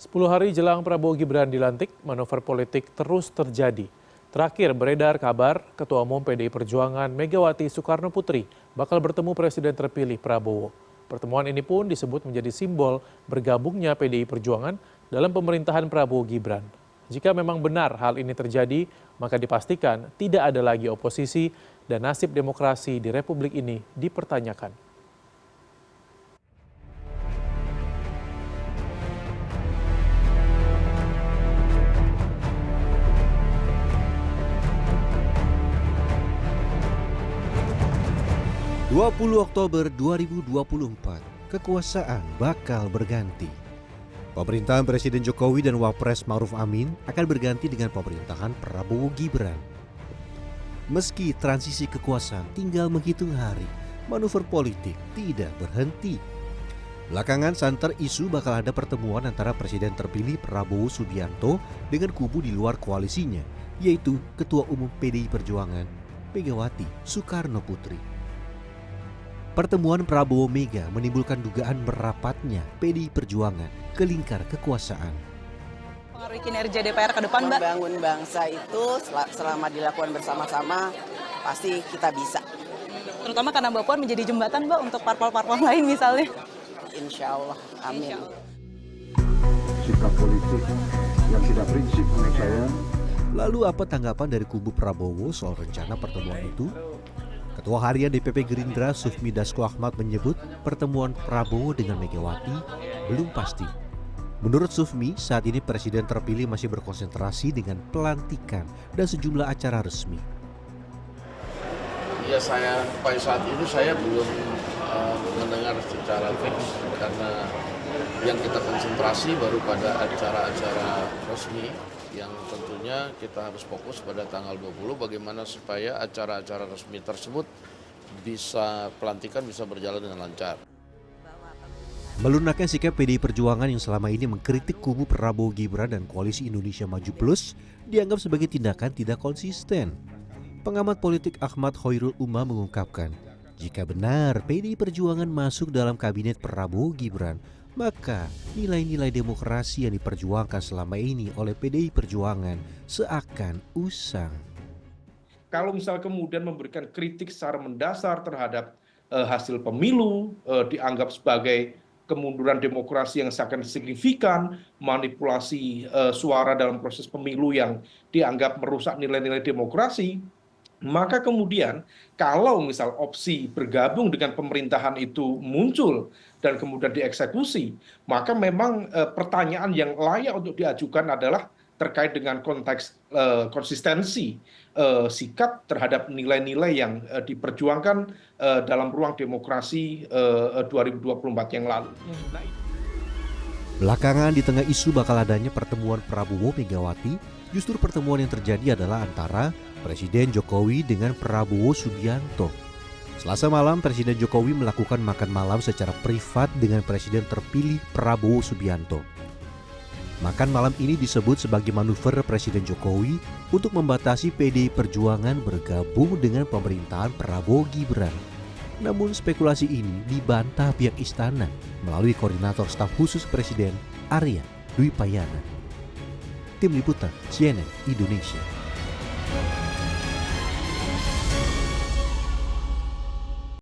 10 hari jelang Prabowo Gibran dilantik, manuver politik terus terjadi. Terakhir beredar kabar Ketua Umum PDI Perjuangan Megawati Soekarno Putri bakal bertemu Presiden terpilih Prabowo. Pertemuan ini pun disebut menjadi simbol bergabungnya PDI Perjuangan dalam pemerintahan Prabowo Gibran. Jika memang benar hal ini terjadi, maka dipastikan tidak ada lagi oposisi dan nasib demokrasi di Republik ini dipertanyakan. (20 Oktober 2024), kekuasaan bakal berganti. Pemerintahan Presiden Jokowi dan Wapres Ma'ruf Amin akan berganti dengan pemerintahan Prabowo Gibran. Meski transisi kekuasaan tinggal menghitung hari, manuver politik tidak berhenti. Belakangan santer isu bakal ada pertemuan antara Presiden terpilih Prabowo Subianto dengan kubu di luar koalisinya, yaitu Ketua Umum PDI Perjuangan Megawati Soekarno Putri. Pertemuan Prabowo Mega menimbulkan dugaan merapatnya PDI Perjuangan ke lingkar kekuasaan. Pengaruhi kinerja DPR ke depan, Mbak? Membangun bangsa itu selama dilakukan bersama-sama pasti kita bisa. Terutama karena Mbak Puan menjadi jembatan, Mbak, untuk parpol-parpol lain misalnya. Insya Allah, amin. Sikap politik yang tidak prinsip menurut saya. Lalu apa tanggapan dari kubu Prabowo soal rencana pertemuan itu? Ketua Harian DPP Gerindra Sufmi Dasko Ahmad menyebut pertemuan Prabowo dengan Megawati belum pasti. Menurut Sufmi, saat ini Presiden terpilih masih berkonsentrasi dengan pelantikan dan sejumlah acara resmi. Ya, pada saat ini saya belum mendengar secara fix karena yang kita konsentrasi baru pada acara-acara resmi yang tentunya kita harus fokus pada tanggal 20 bagaimana supaya acara-acara resmi tersebut pelantikan bisa berjalan dengan lancar. Melunaknya sikap PDI Perjuangan yang selama ini mengkritik kubu Prabowo Gibran dan Koalisi Indonesia Maju Plus dianggap sebagai tindakan tidak konsisten. Pengamat politik Ahmad Hoirul Umam mengungkapkan, jika benar PDI Perjuangan masuk dalam kabinet Prabowo Gibran, maka nilai-nilai demokrasi yang diperjuangkan selama ini oleh PDI Perjuangan seakan usang. Kalau misal kemudian memberikan kritik secara mendasar terhadap hasil pemilu, dianggap sebagai kemunduran demokrasi yang sangat signifikan, manipulasi suara dalam proses pemilu yang dianggap merusak nilai-nilai demokrasi, maka kemudian kalau misal opsi bergabung dengan pemerintahan itu muncul dan kemudian dieksekusi, maka memang pertanyaan yang layak untuk diajukan adalah terkait dengan konteks konsistensi sikap terhadap nilai-nilai yang diperjuangkan dalam ruang demokrasi 2024 yang lalu. Belakangan di tengah isu bakal adanya pertemuan Prabowo Megawati, justru pertemuan yang terjadi adalah antara Presiden Jokowi dengan Prabowo Subianto. Selasa malam, Presiden Jokowi melakukan makan malam secara privat dengan Presiden terpilih Prabowo Subianto. Makan malam ini disebut sebagai manuver Presiden Jokowi untuk membatasi PDI Perjuangan bergabung dengan pemerintahan Prabowo Gibran. Namun spekulasi ini dibantah pihak istana melalui koordinator staf khusus Presiden Arya Dwi Payana. Tim Liputan CNN Indonesia.